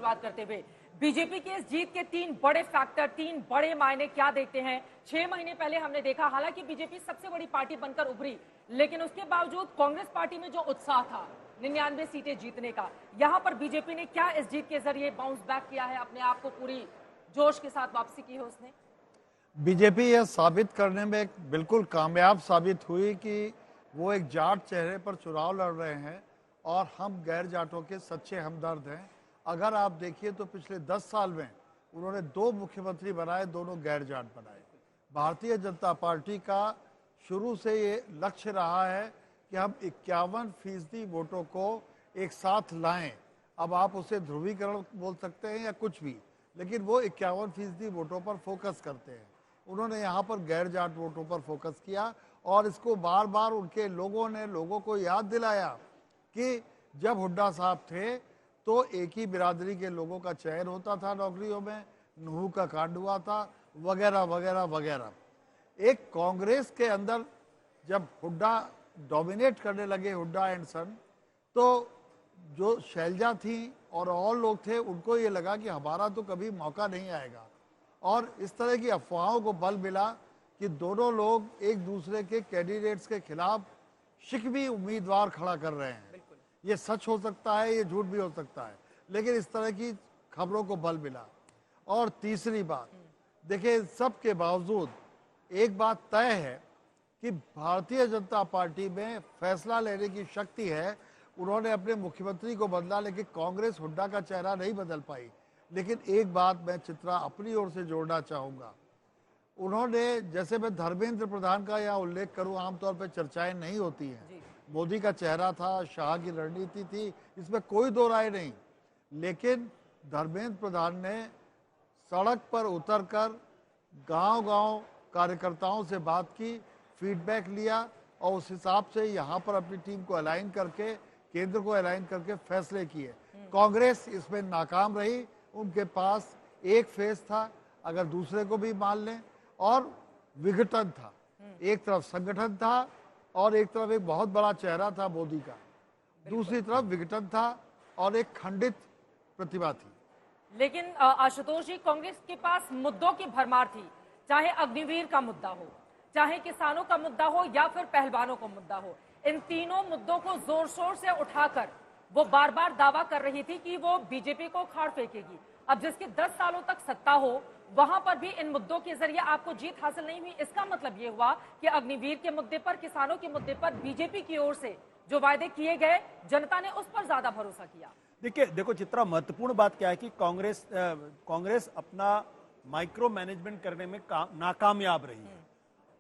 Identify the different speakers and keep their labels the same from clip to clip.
Speaker 1: शुरुआत करते हुए बीजेपी की इस जीत के तीन बड़े फैक्टर, तीन बड़े मायने क्या देखते हैं। 6 महीने पहले हमने देखा, हालांकि बीजेपी सबसे बड़ी पार्टी बनकर उभरी, लेकिन उसके बावजूद कांग्रेस पार्टी में जो उत्साह था 99 सीटें जीतने का, यहां पर बीजेपी ने क्या इस जीत के जरिए बाउंस बैक किया है, अपने आप को पूरी जोश के साथ वापसी की है उसने।
Speaker 2: बीजेपी यह साबित करने में बिल्कुल कामयाब साबित हुई कि वो एक जाट चेहरे पर चुनाव लड़ रहे हैं और हम गैर जाटों के सच्चे हमदर्द हैं। अगर आप देखिए तो पिछले 10 साल में उन्होंने 2 मुख्यमंत्री बनाए, दोनों गैर जाट बनाए। भारतीय जनता पार्टी का शुरू से ये लक्ष्य रहा है कि हम 51% वोटों को एक साथ लाएं। अब आप उसे ध्रुवीकरण बोल सकते हैं या कुछ भी, लेकिन वो 51% वोटों पर फोकस करते हैं। उन्होंने यहाँ पर गैर जाट वोटों पर फोकस किया और इसको बार बार उनके लोगों को याद दिलाया कि जब हुड्डा साहब थे तो एक ही बिरादरी के लोगों का चयन होता था नौकरियों में, नूह का कांड हुआ था, वगैरह वगैरह वगैरह। एक कांग्रेस के अंदर जब हुड्डा डोमिनेट करने लगे, हुड्डा एंड सन, तो जो शैलजा थी और लोग थे, उनको ये लगा कि हमारा तो कभी मौका नहीं आएगा। और इस तरह की अफवाहों को बल मिला कि दोनों लोग एक दूसरे के कैंडिडेट्स के खिलाफ शिकवी उम्मीदवार खड़ा कर रहे हैं। ये सच हो सकता है, ये झूठ भी हो सकता है, लेकिन इस तरह की खबरों को बल मिला। और तीसरी बात देखिए, सब के बावजूद एक बात तय है कि भारतीय जनता पार्टी में फैसला लेने की शक्ति है। उन्होंने अपने मुख्यमंत्री को बदला, लेकिन कांग्रेस हुड्डा का चेहरा नहीं बदल पाई। लेकिन एक बात मैं चित्रा अपनी ओर से जोड़ना चाहूंगा, उन्होंने, जैसे मैं धर्मेंद्र प्रधान का यहाँ उल्लेख करूं, आमतौर पर चर्चाएं नहीं होती हैं। मोदी का चेहरा था, शाह की रणनीति थी, इसमें कोई दो राय नहीं, लेकिन धर्मेंद्र प्रधान ने सड़क पर उतरकर गांव-गांव कार्यकर्ताओं से बात की, फीडबैक लिया और उस हिसाब से यहाँ पर अपनी टीम को अलाइन करके, केंद्र को अलाइन करके फैसले किए। कांग्रेस इसमें नाकाम रही। उनके पास एक फेस था, अगर दूसरे को भी मान लें, और विघटन था। एक तरफ संगठन था और एक तरफ एक बहुत बड़ा चेहरा था मोदी का, दूसरी तरफ विघटन था और एक खंडित प्रतिभा थी।
Speaker 1: लेकिन आशुतोष जी, कांग्रेस के पास मुद्दों की भरमार थी, चाहे अग्निवीर का मुद्दा हो, चाहे किसानों का मुद्दा हो या फिर पहलवानों का मुद्दा हो। इन तीनों मुद्दों को जोर शोर से उठाकर वो बार बार दावा कर रही थी कि वो बीजेपी को उखाड़ फेंकेगी। अब जिसके 10 सालों तक सत्ता हो, वहां पर भी इन मुद्दों के जरिए आपको जीत हासिल नहीं हुई। इसका मतलब ये हुआ कि अग्निवीर के मुद्दे पर, किसानों के मुद्दे पर बीजेपी की ओर से जो वायदे किए गए, जनता ने उस पर ज्यादा भरोसा किया।
Speaker 3: देखो चित्रा, महत्वपूर्ण बात क्या है कि कांग्रेस अपना माइक्रो मैनेजमेंट करने में नाकामयाब रही है।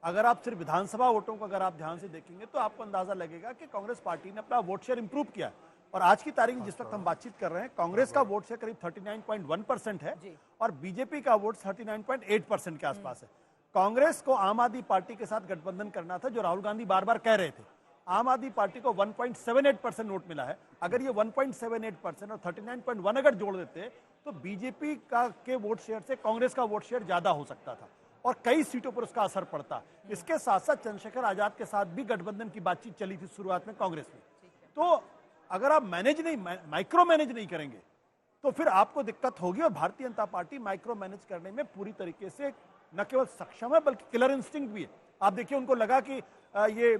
Speaker 3: अगर आप सिर्फ विधानसभा वोटों को अगर आप ध्यान से देखेंगे तो आपको अंदाजा लगेगा कि कांग्रेस पार्टी ने अपना वोट शेयर इंप्रूव किया। और आज की तारीख जिस वक्त हम बातचीत कर रहे हैं, कांग्रेस का वोट शेयर करीब 39.1% है और बीजेपी का वोट 39.8% के आसपास है। कांग्रेस को आम आदमी पार्टी के साथ गठबंधन करना था, जो राहुल गांधी बार बार कह रहे थे। आम आदमी पार्टी को 1.78% वोट मिला है। अगर ये 1.78% और 39.1 अगर जोड़ देते तो बीजेपी का के वोट शेयर से कांग्रेस का वोट शेयर ज्यादा हो सकता था और कई सीटों पर उसका असर पड़ता। इसके साथ साथ चंद्रशेखर आजाद के साथ भी गठबंधन की बातचीत चली थी शुरुआत में कांग्रेस में। तो अगर आप माइक्रो मैनेज नहीं करेंगे तो फिर आपको दिक्कत होगी। और Bharatiya Janata party micro manage करने में पूरी तरीके से न केवल सक्षम है बल्कि किलर इंस्टिंक्ट भी है। आप देखिए, उनको लगा कि ये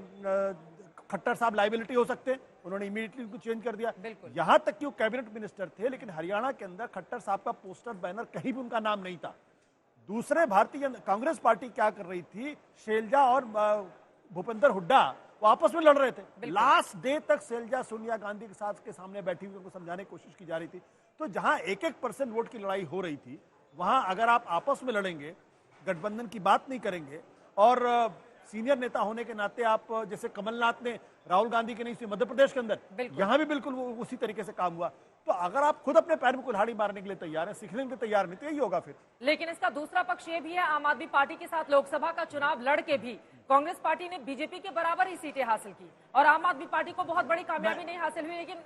Speaker 3: खट्टर साहब लाइबिलिटी हो सकते हैं, उन्होंने इमीडिएटली उनको चेंज कर दिया। यहां तक कि वो कैबिनेट मिनिस्टर थे, लेकिन हरियाणा के अंदर खट्टर साहब का पोस्टर बैनर कहीं भी उनका नाम नहीं था। दूसरे भारतीय कांग्रेस पार्टी क्या कर रही थी, शैलजा और भूपेंद्र हुड्डा वो आपस में लड़ रहे थे। लास्ट डे तक शैलजा सोनिया गांधी के साथ के सामने बैठी हुई उनको समझाने की कोशिश की जा रही थी। तो जहां 1% वोट की लड़ाई हो रही थी, वहां अगर आप आपस में लड़ेंगे, गठबंधन की बात नहीं करेंगे और सीनियर नेता होने के नाते आप, जैसे कमलनाथ ने राहुल गांधी के नहीं सी मध्य प्रदेश के अंदर, यहां भी बिल्कुल उसी तरीके से काम हुआ। तो अगर आप खुद अपने पैर में कुल्हाड़ी मारने के लिए तैयार है, सीखने के लिए तैयार नहीं, तो यही होगा फिर।
Speaker 1: लेकिन इसका दूसरा पक्ष ये भी है, आम आदमी पार्टी के साथ लोकसभा का चुनाव लड़ के भी कांग्रेस पार्टी ने बीजेपी के बराबर ही सीटें हासिल की और आम आदमी पार्टी को बहुत बड़ी कामयाबी नहीं हासिल हुई। लेकिन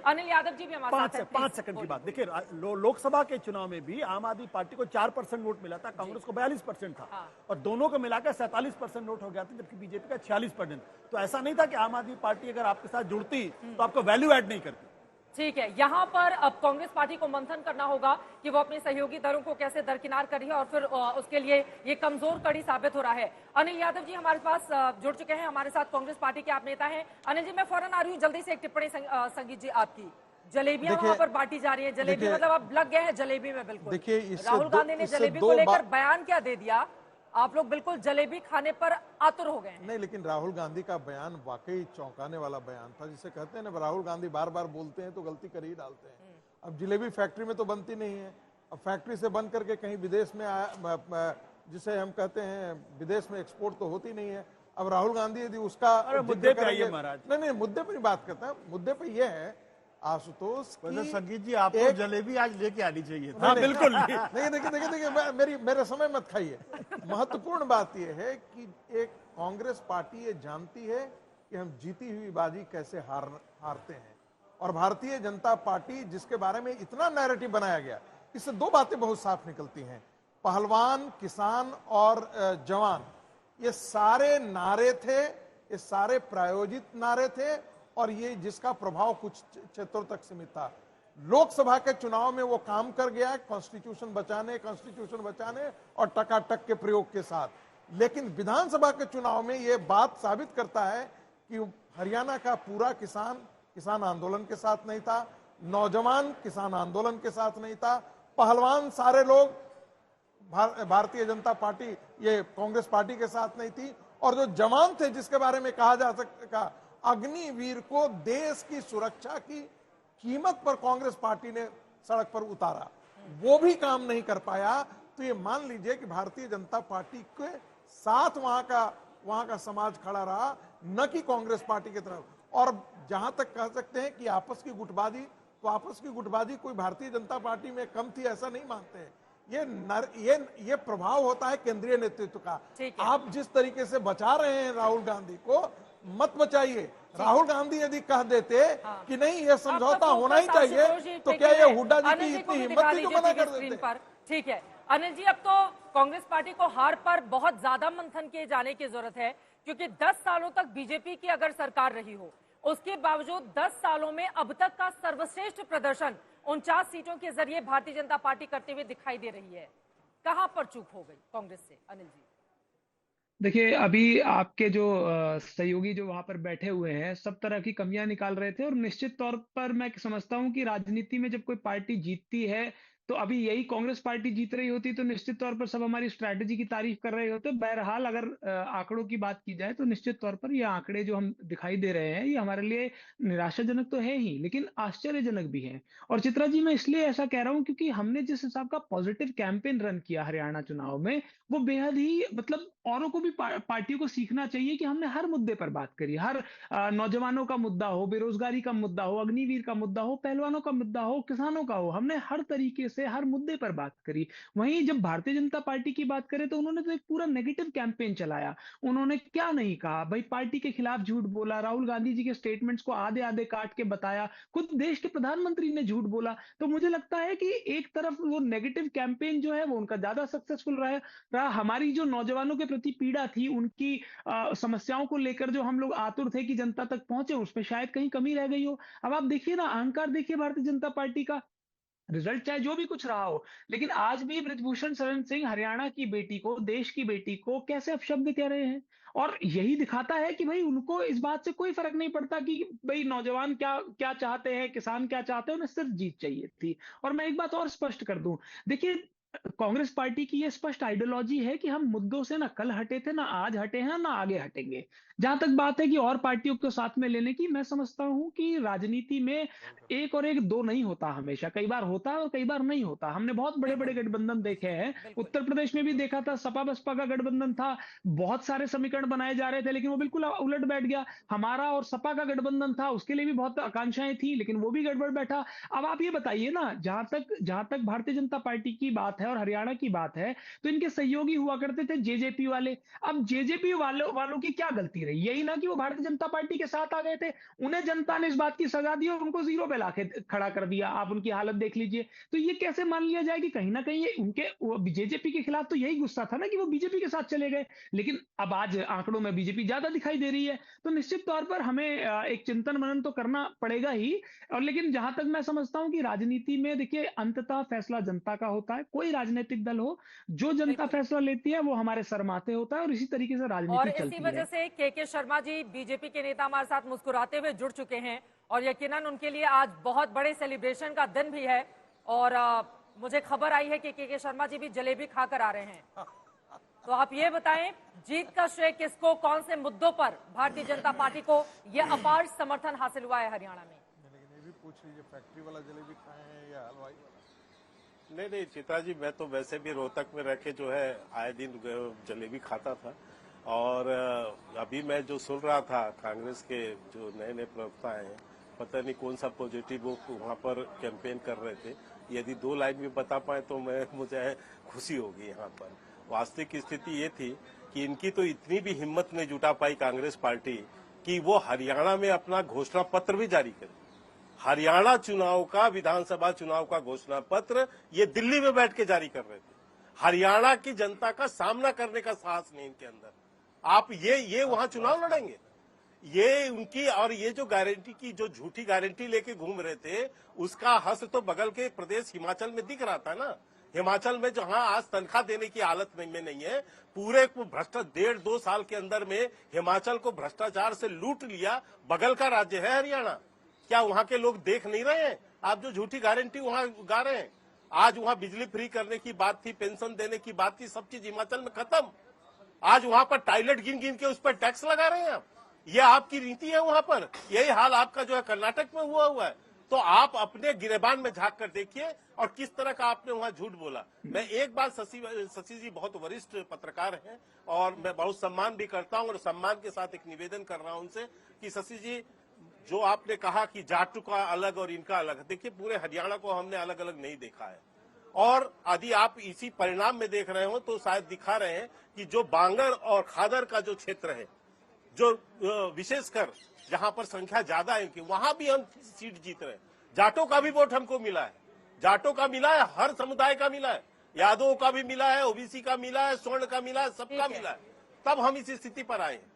Speaker 1: अनिल यादव जी भी हमारे साथ हैं।
Speaker 3: 5 सेकंड की बात देखिए, लोकसभा के चुनाव में भी आम आदमी पार्टी को 4% वोट मिला था, कांग्रेस को 42% था और दोनों को मिलाकर 47% वोट हो गया था, जबकि बीजेपी का 46%। तो ऐसा नहीं था कि आम आदमी पार्टी अगर आपके साथ जुड़ती तो आपको वैल्यू ऐड नहीं करती।
Speaker 1: ठीक है, यहाँ पर अब कांग्रेस पार्टी को मंथन करना होगा कि वो अपने सहयोगी दलों को कैसे दरकिनार कर रही है और फिर उसके लिए ये कमजोर कड़ी साबित हो रहा है। अनिल यादव जी हमारे पास जुड़ चुके हैं, हमारे साथ कांग्रेस पार्टी के आप नेता हैं। अनिल जी, मैं फौरन आ रही हूँ, जल्दी से एक टिप्पणी संगीत जी आपकी। जलेबियां वहां पर बांटी जा रही है, जलेबी मतलब अब लग गए हैं जलेबी में बिल्कुल।
Speaker 2: देखिए,
Speaker 1: राहुल गांधी ने जलेबी को लेकर बयान क्या दे दिया, आप लोग बिल्कुल जलेबी खाने पर आतुर हो गए हैं।
Speaker 4: नहीं, लेकिन राहुल गांधी का बयान वाकई चौंकाने वाला बयान था। जिसे कहते हैं ना, राहुल गांधी बार बार बोलते हैं तो गलती कर ही डालते हैं। अब जलेबी फैक्ट्री में तो बनती नहीं है, अब फैक्ट्री से बन करके कहीं विदेश में जिसे हम कहते हैं विदेश में एक्सपोर्ट तो होती नहीं है। अब राहुल गांधी यदि उसका
Speaker 3: मुद्दे पे आइए महाराज।
Speaker 4: नहीं, मुद्दे पे बात करता है। मुद्दे पे यह है आशुतोष
Speaker 2: संगीत जी, आपको जलेबी आज लेके आनी चाहिए।
Speaker 3: हाँ बिल्कुल।
Speaker 4: नहीं, देखिए, मेरे समय मत खाइए। महत्वपूर्ण बात यह है कि एक कांग्रेस पार्टी ये जानती है कि हम जीती हुई बाजी कैसे हारते हैं, और भारतीय जनता पार्टी जिसके बारे में इतना नैरेटिव बनाया गया, इससे दो बातें बहुत साफ निकलती हैं। पहलवान, किसान और जवान, ये सारे नारे थे, ये सारे प्रायोजित नारे थे, और ये जिसका प्रभाव कुछ क्षेत्रों तक सीमित था। लोकसभा के चुनाव में वो काम कर गया कॉन्स्टिट्यूशन बचाने और टकाटक के प्रयोग के साथ। लेकिन विधानसभा के चुनाव में ये बात साबित करता है कि हरियाणा का पूरा किसान आंदोलन के साथ नहीं था, नौजवान किसान आंदोलन के साथ नहीं था, पहलवान सारे लोग भारतीय जनता पार्टी, ये कांग्रेस पार्टी के साथ नहीं थी, और जो जवान थे जिसके बारे में कहा जा सकता, अग्निवीर को देश की सुरक्षा की कीमत पर कांग्रेस पार्टी ने सड़क पर उतारा, वो भी काम नहीं कर पाया। तो ये मान लीजिए कि भारतीय जनता पार्टी के साथ वहां का समाज खड़ा रहा, न कि कांग्रेस पार्टी की तरफ। और जहां तक कह सकते हैं कि आपस की गुटबाजी, तो आपस की गुटबाजी कोई भारतीय जनता पार्टी में कम थी ऐसा नहीं मानते हैं। ये प्रभाव होता है केंद्रीय नेतृत्व का। आप जिस तरीके से बचा रहे हैं राहुल गांधी को, मत बचाइए। राहुल गांधी यदि कह देते कि नहीं ये समझौता होना ही चाहिए, तो क्या ये हुड्डा जी की इतनी हिम्मत थी जो मना कर देते?
Speaker 1: ठीक है अनिल जी, अब तो कांग्रेस पार्टी को हार पर बहुत ज्यादा मंथन किए जाने की जरूरत है, क्योंकि 10 सालों तक बीजेपी की अगर सरकार रही हो, उसके बावजूद 10 सालों में अब तक का सर्वश्रेष्ठ प्रदर्शन 49 सीटों के जरिए भारतीय जनता पार्टी करते हुए दिखाई दे रही है। कहां पर चूक हो गई कांग्रेस से, अनिल जी?
Speaker 5: देखिए, अभी आपके जो सहयोगी जो वहां पर बैठे हुए हैं, सब तरह की कमियां निकाल रहे थे, और निश्चित तौर पर मैं समझता हूं कि राजनीति में जब कोई पार्टी जीतती है, तो अभी यही कांग्रेस पार्टी जीत रही होती तो निश्चित तौर पर सब हमारी स्ट्रैटेजी की तारीफ कर रहे होते। बहरहाल अगर आंकड़ों की बात की जाए तो निश्चित तौर पर ये आंकड़े जो हम दिखाई दे रहे हैं, ये हमारे लिए निराशाजनक तो है ही, लेकिन आश्चर्यजनक भी है। और चित्रा जी, मैं इसलिए ऐसा कह रहा हूं क्योंकि हमने जिस हिसाब का पॉजिटिव कैंपेन रन किया हरियाणा चुनाव में, वो बेहद ही मतलब औरों को भी पार्टियों को सीखना चाहिए कि हमने हर मुद्दे पर बात करी। हर नौजवानों का मुद्दा हो, बेरोजगारी का मुद्दा हो, अग्निवीर का मुद्दा हो, पहलवानों का मुद्दा हो, किसानों का हो, हमने हर तरीके से हर मुद्दे पर बात करी। वहीं जब भारतीय जनता पार्टी की बात करें तो उन्होंने तो एक पूरा नेगेटिव कैंपेन चलाया। उन्होंने क्या नहीं कहा भाई, पार्टी के खिलाफ झूठ बोला, राहुल गांधी जी के स्टेटमेंट्स को आधे आधे काट के बताया, खुद देश के प्रधानमंत्री ने झूठ बोला। तो मुझे लगता है कि एक तरफ वो नेगेटिव कैंपेन जो है वो उनका ज्यादा सक्सेसफुल रहा। हमारी जो नौजवानों के प्रति पीड़ा थी, उनकी समस्याओं को लेकर जो हम लोग आतुर थे कि जनता तक पहुंचे, उसमें शायद कहीं कमी रह गई हो। अब आप देखिए ना, अहंकार देखिए भारतीय जनता पार्टी का, रिजल्ट चाहे जो भी कुछ रहा हो, लेकिन आज भी ब्रजभूषण शरण सिंह हरियाणा की बेटी को, देश की बेटी को कैसे अपशब्द कह रहे हैं। और यही दिखाता है कि भाई उनको इस बात से कोई फर्क नहीं पड़ता कि भाई नौजवान क्या क्या चाहते हैं, किसान क्या चाहते हैं, उन्हें सिर्फ जीत चाहिए थी। और मैं एक बात और स्पष्ट कर दूं, देखिए कांग्रेस पार्टी की यह स्पष्ट आइडियोलॉजी है कि हम मुद्दों से ना कल हटे थे, ना आज हटे हैं, ना आगे हटेंगे। जहां तक बात है कि और पार्टियों को साथ में लेने की, मैं समझता हूं कि राजनीति में एक और एक दो नहीं होता, हमेशा कई बार होता है और कई बार नहीं होता। हमने बहुत बड़े बड़े गठबंधन देखे हैं, उत्तर प्रदेश में भी देखा था, सपा बसपा का गठबंधन था, बहुत सारे समीकरण बनाए जा रहे थे, लेकिन वो बिल्कुल उलट बैठ गया। हमारा और सपा का गठबंधन था, उसके लिए भी बहुत आकांक्षाएं थी, लेकिन वो भी गड़बड़ बैठा। अब आप ये बताइए ना, जहां तक भारतीय जनता पार्टी की बात है और हरियाणा की बात है, तो इनके सहयोगी हुआ करते थे जेजेपी वाले। अब जेजेपी वालों की क्या गलती रही? यही ना कि वो भारतीय जनता पार्टी के साथ आ गए थे। उन्हें जनता ने इस बात की सजा दी और उनको जीरो पे लाके खड़ा कर दिया। आप उनकी हालत देख लीजिए। तो ये कैसे मान लिया जाए कि कहीं ना कहीं ये उनके जेजेपी के खिलाफ तो यही गुस्सा था ना कि वो बीजेपी के साथ चले गए। लेकिन अब आज आंकड़ों में बीजेपी ज्यादा दिखाई दे रही है। तो निश्चित तौर पर हमें एक चिंतन मनन तो करना पड़ेगा ही। और लेकिन जहां तक मैं समझता हूं कि राजनीति में देखिए अंततः फैसला जनता का होता है। कोई राजनीतिक दल हो, जो जनता
Speaker 1: बिल्कुल।
Speaker 5: फैसला लेती है वो हमारे सर माथे होता है और इसी तरीके से
Speaker 1: और
Speaker 5: राजनीति
Speaker 1: इसी
Speaker 5: चलती
Speaker 1: वजह
Speaker 5: है।
Speaker 1: से के शर्मा जी बीजेपी के नेता हमारे साथ मुस्कुराते हुए जुड़ चुके हैं और यकीनन उनके लिए आज बहुत बड़े सेलिब्रेशन का दिन भी है। और मुझे खबर आई है कि के शर्मा जी भी जलेबी खाकर आ रहे हैं। तो आप ये बताएं, जीत का श्रेय किसको, कौन से मुद्दों पर भारतीय जनता पार्टी को यह अपार समर्थन हासिल हुआ है हरियाणा में?
Speaker 4: लेकिन ये भी पूछ लीजिए, फैक्ट्री वाला जलेबी खाए हैं या हलवाई वाला?
Speaker 6: नहीं चित्रा जी, मैं तो वैसे भी रोहतक में रह के जो है आए दिन जलेबी खाता था। और अभी मैं जो सुन रहा था कांग्रेस के जो नए नए प्रवक्ता हैं, पता नहीं कौन सा पॉजिटिव वो वहां पर कैंपेन कर रहे थे। यदि 2 लाइन में बता पाए तो मुझे खुशी होगी। यहाँ पर वास्तविक स्थिति ये थी कि इनकी तो इतनी भी हिम्मत नहीं जुटा पाई कांग्रेस पार्टी कि वो हरियाणा में अपना घोषणा पत्र भी जारी करे। हरियाणा चुनाव का, विधानसभा चुनाव का घोषणा पत्र ये दिल्ली में बैठ के जारी कर रहे थे। हरियाणा की जनता का सामना करने का साहस नहीं इनके अंदर। आप ये वहां चुनाव लड़ेंगे? ये उनकी, और ये जो गारंटी की, जो झूठी गारंटी लेके घूम रहे थे, उसका हश्र तो बगल के प्रदेश हिमाचल में दिख रहा था ना। हिमाचल में जहां आज तनख्वाह देने की हालत में नहीं है, पूरे को 1.5-2 साल के अंदर में हिमाचल को भ्रष्टाचार से लूट लिया। बगल का राज्य है हरियाणा। क्या वहां के लोग देख नहीं रहे हैं? आप जो झूठी गारंटी वहां गा रहे हैं, आज वहां बिजली फ्री करने की बात थी, पेंशन देने की बात थी, सब चीज हिमाचल में खत्म। आज वहां पर टॉयलेट गिन गिन के उस पर टैक्स लगा रहे हैं आप। ये आपकी नीति है वहां पर। यही हाल आपका जो है कर्नाटक में हुआ है। तो आप अपने गिरेबान में झांक कर देखिए और किस तरह का आपने वहां झूठ बोला। मैं एक बात, शशि जी बहुत वरिष्ठ पत्रकार हैं और मैं बहुत सम्मान भी करता हूं और सम्मान के साथ एक निवेदन कर रहा हूं उनसे कि शशि जी, जो आपने कहा कि जाटू का अलग और इनका अलग, देखिए पूरे हरियाणा को हमने अलग अलग नहीं देखा है। और यदि आप इसी परिणाम में देख रहे हो तो शायद दिखा रहे हैं कि जो बांगर और खादर का जो क्षेत्र है, जो विशेषकर जहां पर संख्या ज्यादा है इनकी, वहां भी हम सीट जीत रहे हैं। जाटों का भी वोट हमको मिला है, जाटों का मिला है, हर समुदाय का मिला है, यादवों का भी मिला है, ओबीसी का मिला है, स्वर्ण का मिला है, सबका मिला है। तब हम इस स्थिति पर आए हैं।